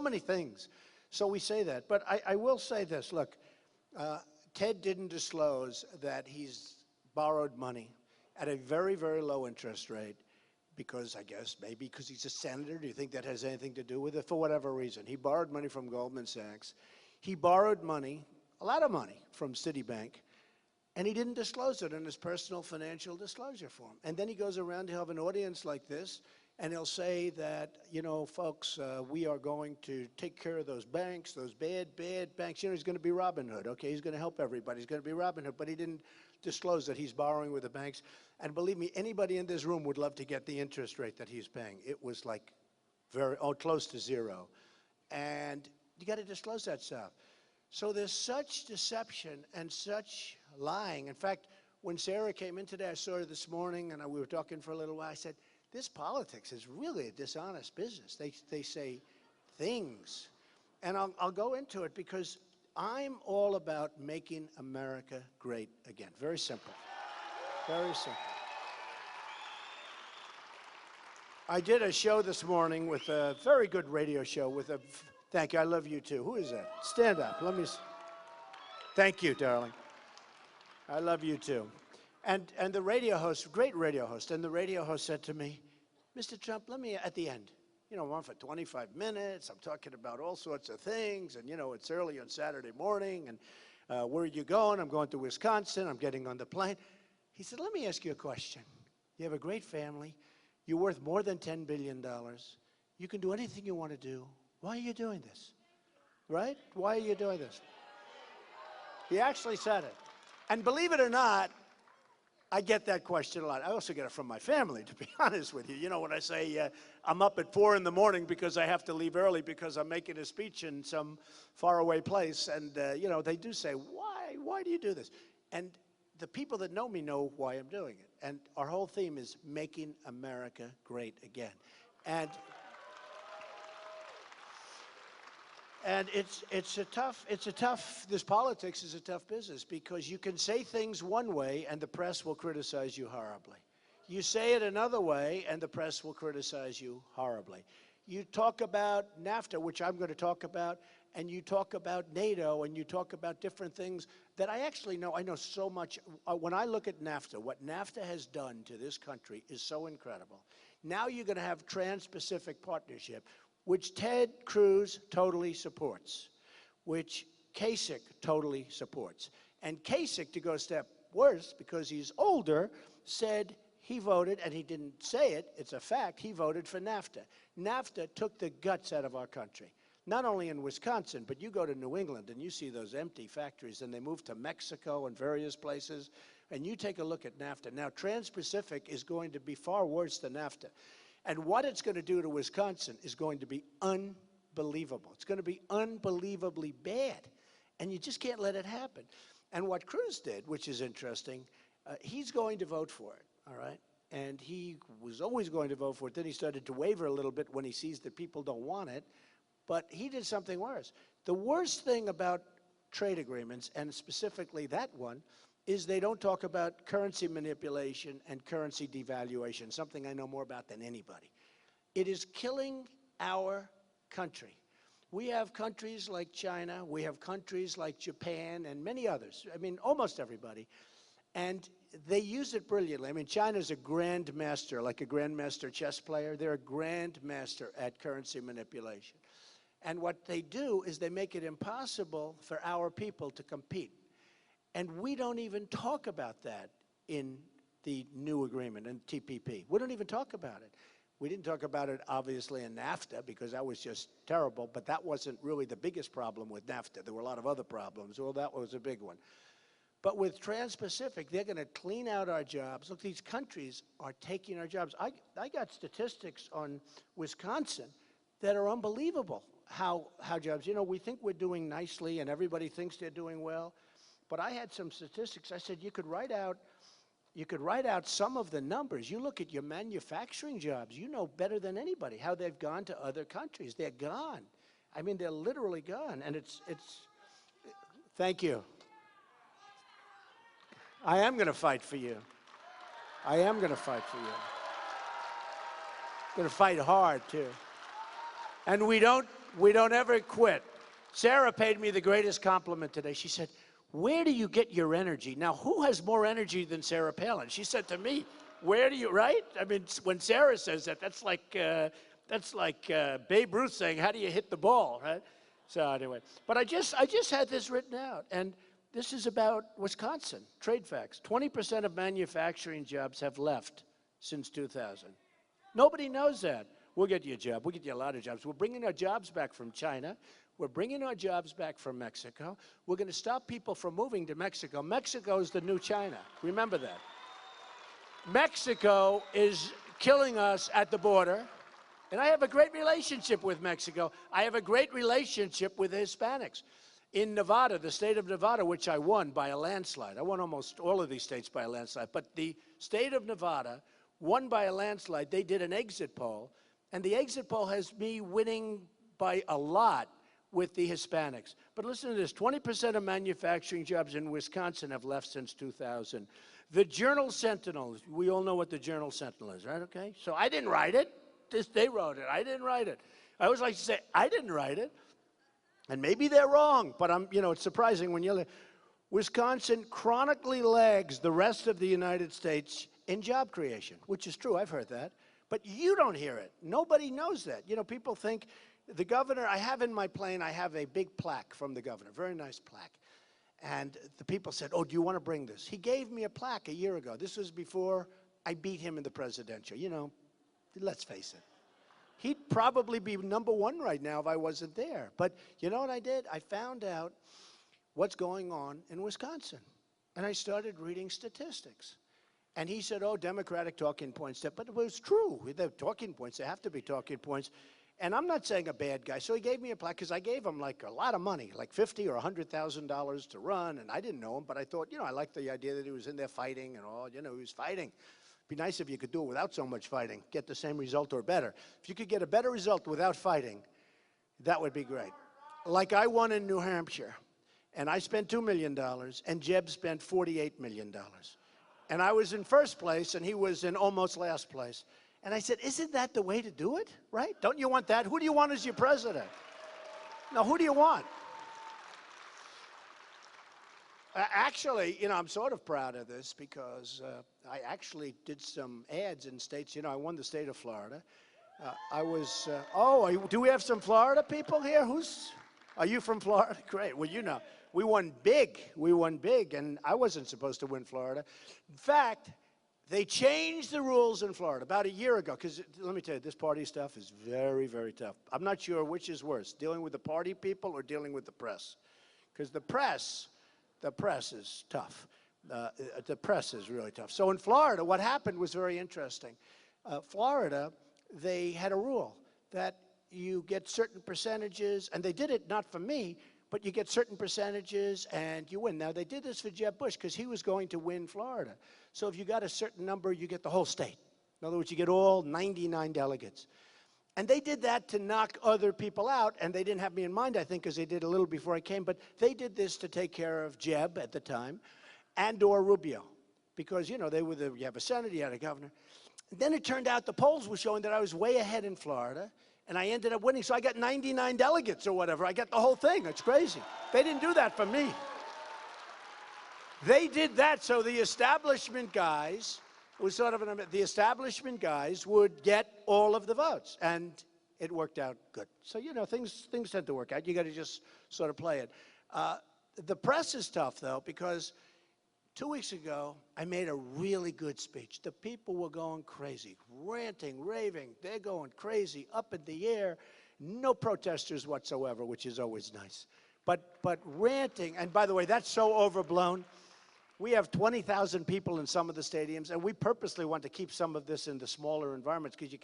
many things. So we say that. But I will say this. Look, Ted didn't disclose that he's borrowed money at a very, very low interest rate because, I guess, maybe because he's a senator. Do you think that has anything to do with it? For whatever reason. He borrowed money from Goldman Sachs. He borrowed money, a lot of money, from Citibank. And he didn't disclose it in his personal financial disclosure form. And then he goes around to have an audience like this, and he'll say that, you know, folks, we are going to take care of those banks, those bad banks. You know, he's going to be Robin Hood, okay? He's going to help everybody. He's going to be Robin Hood. But he didn't disclose that he's borrowing with the banks. And believe me, anybody in this room would love to get the interest rate that he's paying. It was like close to zero. And you got to disclose that stuff. So there's such deception and such lying. In fact, when Sarah came in today, I saw her this morning, and we were talking for a little while. I said, this politics is really a dishonest business. They say things. And I'll go into it because I'm all about making America great again. Very simple. Very simple. I did a show this morning with a very good radio show with a, thank you, I love you too. Who is that? Stand up, let me, thank you, darling. I love you too. And the radio host, great radio host, and the radio host said to me, Mr. Trump, let me, at the end, you know, I'm on for 25 minutes, I'm talking about all sorts of things, and you know, it's early on Saturday morning, and where are you going? I'm going to Wisconsin, I'm getting on the plane. He said, let me ask you a question. You have a great family, you're worth more than $10 billion, you can do anything you want to do. Why are you doing this? Right? Why are you doing this? He actually said it. And believe it or not, I get that question a lot. I also get it from my family, to be honest with you. You know, when I say I'm up at 4 in the morning because I have to leave early because I'm making a speech in some faraway place, and, you know, they do say, why do you do this? And the people that know me know why I'm doing it. And our whole theme is making America great again. And this politics is a tough business because you can say things one way and the press will criticize you horribly. You say it another way and the press will criticize you horribly. You talk about NAFTA, which I'm going to talk about, and you talk about NATO, and you talk about different things that I actually know. I know so much. When I look at NAFTA, what NAFTA has done to this country is so incredible. Now you're going to have Trans-Pacific Partnership, which Ted Cruz totally supports, which Kasich totally supports. And Kasich, to go a step worse, because he's older, said he voted, and he didn't say it, it's a fact, he voted for NAFTA. NAFTA took the guts out of our country. Not only in Wisconsin, but you go to New England and you see those empty factories, and they move to Mexico and various places, and you take a look at NAFTA. Now, Trans-Pacific is going to be far worse than NAFTA. And what it's going to do to Wisconsin is going to be unbelievable. It's going to be unbelievably bad. And you just can't let it happen. And what Cruz did, which is interesting, he's going to vote for it, all right? And he was always going to vote for it. Then he started to waver a little bit when he sees that people don't want it. But he did something worse. The worst thing about trade agreements, and specifically that one, is they don't talk about currency manipulation and currency devaluation, something I know more about than anybody. It is killing our country. We have countries like China, we have countries like Japan, and many others. I mean, almost everybody. And they use it brilliantly. I mean, China's a grandmaster, like a grandmaster chess player. They're a grandmaster at currency manipulation. And what they do is they make it impossible for our people to compete. And we don't even talk about that in the new agreement, in TPP. We don't even talk about it. We didn't talk about it, obviously, in NAFTA, because that was just terrible, but that wasn't really the biggest problem with NAFTA. There were a lot of other problems. Well, that was a big one. But with Trans-Pacific, they're going to clean out our jobs. Look, these countries are taking our jobs. I got statistics on Wisconsin that are unbelievable, how jobs, you know, we think we're doing nicely and everybody thinks they're doing well. But I had some statistics. I said you could write out some of the numbers. You look at your manufacturing jobs, you know better than anybody how they've gone to other countries. They're gone. I mean, they're literally gone. And it's thank you. I am going to fight for you. I am going to fight for you. I'm going to fight hard, too. And we don't We don't ever quit. Sarah paid me the greatest compliment today. She said, where do you get your energy? Now, who has more energy than Sarah Palin? She said to me, where do you, right? I mean, when Sarah says that, that's like Babe Ruth saying, how do you hit the ball, right? So anyway, but I just had this written out, and this is about Wisconsin, trade facts. 20% of manufacturing jobs have left since 2000. Nobody knows that. We'll get you a job. We'll get you a lot of jobs. We're bringing our jobs back from China. We're bringing our jobs back from Mexico. We're going to stop people from moving to Mexico. Mexico is the new China. Remember that. Mexico is killing us at the border. And I have a great relationship with Mexico. I have a great relationship with the Hispanics. In Nevada, the state of Nevada, which I won by a landslide. I won almost all of these states by a landslide. But the state of Nevada won by a landslide. They did an exit poll. And the exit poll has me winning by a lot with the Hispanics. But listen to this, 20% of manufacturing jobs in Wisconsin have left since 2000. The Journal Sentinel, we all know what the Journal Sentinel is, right, okay? So I didn't write it, they wrote it, I didn't write it. I always like to say, I didn't write it, and maybe they're wrong, but it's surprising when you Wisconsin chronically lags the rest of the United States in job creation, which is true, I've heard that, but you don't hear it. Nobody knows that. People think, the governor, I have in my plane, I have a big plaque from the governor, very nice plaque. And the people said, oh, do you want to bring this? He gave me a plaque a year ago. This was before I beat him in the presidential. Let's face it. He'd probably be #1 right now if I wasn't there. But you know what I did? I found out what's going on in Wisconsin. And I started reading statistics. And he said, oh, Democratic talking points. But it was true. They're talking points. They have to be talking points. And I'm not saying a bad guy. So he gave me a plaque because I gave him like a lot of money, like $50,000 or $100,000 to run. And I didn't know him, but I thought, I liked the idea that he was in there fighting and all. He was fighting. It'd be nice if you could do it without so much fighting, get the same result or better. If you could get a better result without fighting, that would be great. Like I won in New Hampshire, and I spent $2 million, and Jeb spent $48 million. And I was in first place, and he was in almost last place. And I said, isn't that the way to do it, right? Don't you want that? Who do you want as your president? No, who do you want? Actually, I'm sort of proud of this because I actually did some ads in states. I won the state of Florida. Do we have some Florida people here? Are you from Florida? Great. Well, we won big. We won big, and I wasn't supposed to win Florida. In fact, they changed the rules in Florida about a year ago, because let me tell you, this party stuff is very, very tough. I'm not sure which is worse, dealing with the party people or dealing with the press. Because the press is tough. The press is really tough. So in Florida, what happened was very interesting. Florida, they had a rule that you get certain percentages, and they did it not for me, but you get certain percentages and you win. Now, they did this for Jeb Bush because he was going to win Florida. So if you got a certain number, you get the whole state. In other words, you get all 99 delegates. And they did that to knock other people out, and they didn't have me in mind, I think, because they did a little before I came, but they did this to take care of Jeb at the time, and or Rubio, because, you have a senator, you had a governor. And then it turned out the polls were showing that I was way ahead in Florida, and I ended up winning, so I got 99 delegates or whatever. I got the whole thing. It's crazy. They didn't do that for me. They did that so the establishment guys, it was sort of the establishment guys would get all of the votes, and it worked out good. So, things tend to work out. You got to just sort of play it. The press is tough, though, because 2 weeks ago, I made a really good speech. The people were going crazy, ranting, raving. They're going crazy, up in the air. No protesters whatsoever, which is always nice. But ranting, and by the way, that's so overblown. We have 20,000 people in some of the stadiums, and we purposely want to keep some of this in the smaller environments because you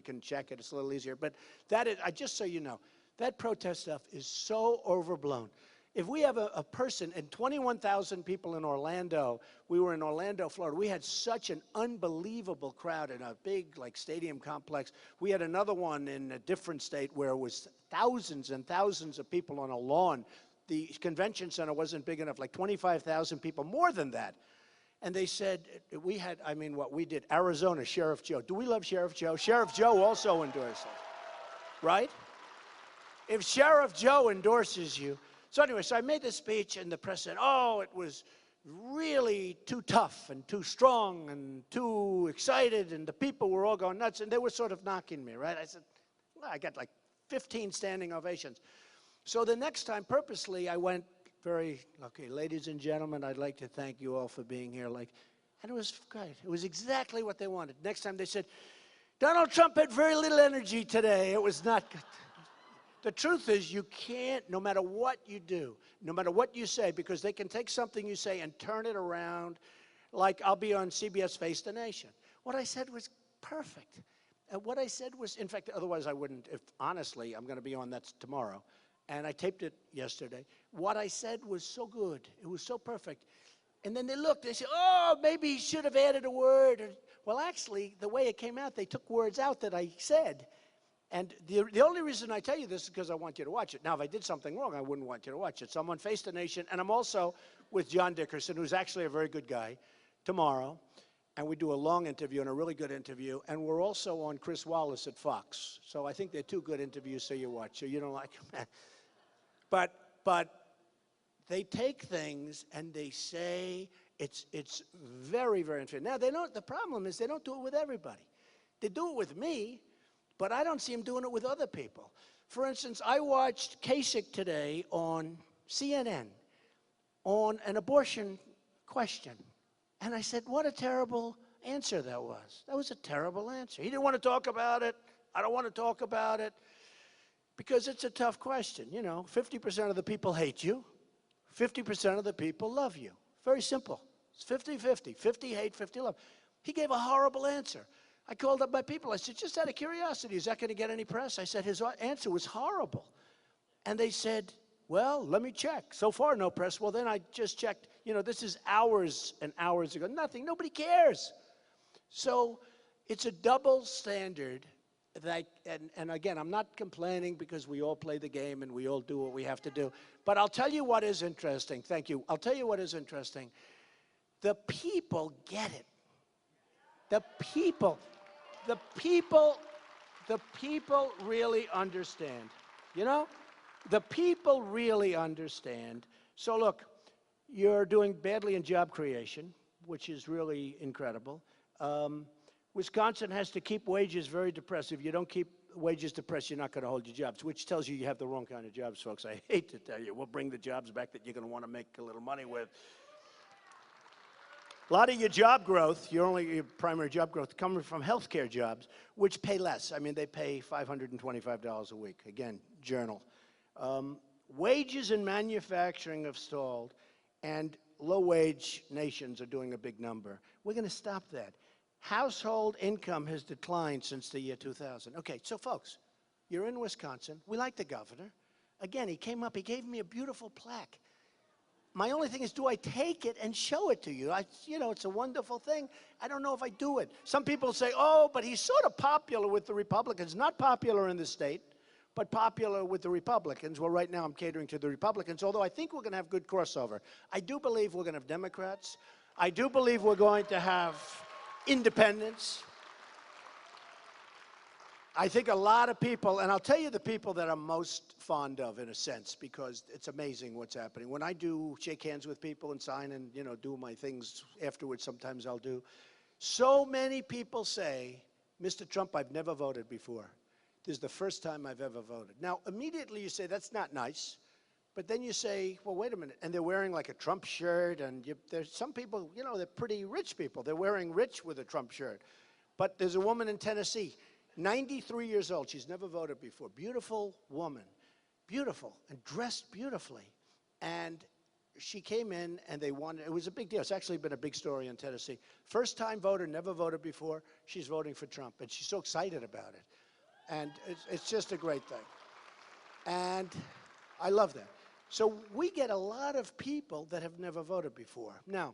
can check it. It's a little easier. But that is, just so you know, that protest stuff is so overblown. If we have a person and 21,000 people in Orlando, we were in Orlando, Florida. We had such an unbelievable crowd in a big stadium complex. We had another one in a different state where it was thousands and thousands of people on a lawn. The convention center wasn't big enough, like 25,000 people, more than that. And they said, we had, what we did, Arizona, Sheriff Joe. Do we love Sheriff Joe? Sheriff Joe also endorsed it, right? if Sheriff Joe endorses you. So anyway, so I made this speech, and the press said, oh, it was really too tough and too strong and too excited, and the people were all going nuts, and they were sort of knocking me, right? I said, well, I got like 15 standing ovations. So the next time, purposely, I went okay, ladies and gentlemen, I'd like to thank you all for being here. And it was great. It was exactly what they wanted. Next time they said, Donald Trump had very little energy today. It was not good. The truth is, you can't, no matter what you do, no matter what you say, because they can take something you say and turn it around. Like, I'll be on CBS Face the Nation. What I said was perfect. And what I said was, in fact, otherwise I wouldn't, if honestly, I'm going to be on that tomorrow. And I taped it yesterday. What I said was so good. It was so perfect. And then they looked, they said, oh, maybe he should have added a word. Well, actually, the way it came out, they took words out that I said. And the only reason I tell you this is because I want you to watch it. Now, if I did something wrong, I wouldn't want you to watch it. So I'm on Face the Nation, and I'm also with John Dickerson, who's actually a very good guy, tomorrow. And we do a long interview and a really good interview. And we're also on Chris Wallace at Fox. So I think they're two good interviews, so you watch. So you don't like them. But they take things and they say it's very, very interesting. Now, the problem is they don't do it with everybody. They do it with me, but I don't see them doing it with other people. For instance, I watched Kasich today on CNN on an abortion question. And I said, what a terrible answer that was. That was a terrible answer. He didn't want to talk about it. I don't want to talk about it because it's a tough question. You know, 50% of the people hate you. 50% of the people love you. Very simple. It's 50-50. 50 hate, 50 love. He gave a horrible answer. I called up my people. I said, just out of curiosity, is that going to get any press? I said, his answer was horrible. And they said, well, let me check. So far, no press. Well, then I just checked. You know, this is hours and hours ago. Nothing. Nobody cares. So it's a double standard. And again, I'm not complaining because we all play the game and we all do what we have to do. But I'll tell you what is interesting. Thank you. I'll tell you what is interesting. The people get it. The people really understand. You know? The people really understand. So look, you're doing badly in job creation, which is really incredible. Wisconsin has to keep wages very depressed. If you don't keep wages depressed, you're not going to hold your jobs, which tells you you have the wrong kind of jobs, folks. I hate to tell you. We'll bring the jobs back that you're going to want to make a little money with. A lot of your job growth, your primary job growth, coming from healthcare jobs, which pay less. I mean, they pay $525 a week. Again, Journal. Wages in manufacturing have stalled, and low-wage nations are doing a big number. We're going to stop that. Household income has declined since the year 2000. Okay, so folks, you're in Wisconsin. We like the governor. Again, he came up, he gave me a beautiful plaque. My only thing is, do I take it and show it to you? You know, it's a wonderful thing. I don't know if I do it. Some people say, oh, but he's sort of popular with the Republicans. Not popular in the state, but popular with the Republicans. Well, right now I'm catering to the Republicans, although I think we're going to have good crossover. I do believe we're going to have Democrats. I do believe we're going to have independents. I think a lot of people, and I'll tell you the people that I'm most fond of in a sense, because it's amazing what's happening. When I do shake hands with people and sign and, you know, do my things afterwards, sometimes I'll do. So many people say, Mr. Trump, I've never voted before. This is the first time I've ever voted. Now, immediately you say, that's not nice. But then you say, well, wait a minute. And they're wearing like a Trump shirt. And there's some people, you know, they're pretty rich people. They're wearing rich with a Trump shirt. But there's a woman in Tennessee, 93 years old. She's never voted before. Beautiful woman. Beautiful. And dressed beautifully. And she came in and they wanted, it was a big deal. It's actually been a big story in Tennessee. First time voter, never voted before. She's voting for Trump. And she's so excited about it. And it's just a great thing. And I love that. So we get a lot of people that have never voted before. Now,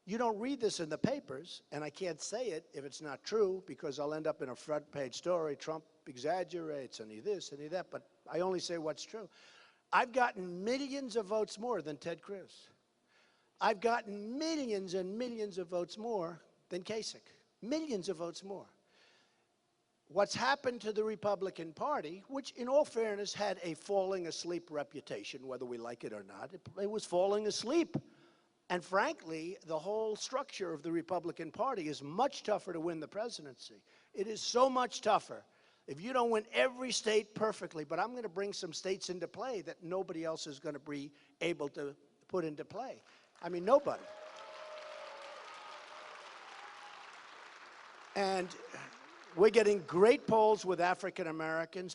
you don't read this in the papers, and I can't say it if it's not true, because I'll end up in a front page story. Trump exaggerates, and he this, and he that, but I only say what's true. I've gotten millions of votes more than Ted Cruz. I've gotten millions and millions of votes more than Kasich. Millions of votes more. what's happened to the Republican Party, which in all fairness had a falling asleep reputation, whether we like it or not, it was falling asleep. And frankly, the whole structure of the Republican Party is much tougher to win the presidency. It is so much tougher. If you don't win every state perfectly, but I'm going to bring some states into play that nobody else is going to be able to put into play. I mean, nobody. And we're getting great polls with African Americans.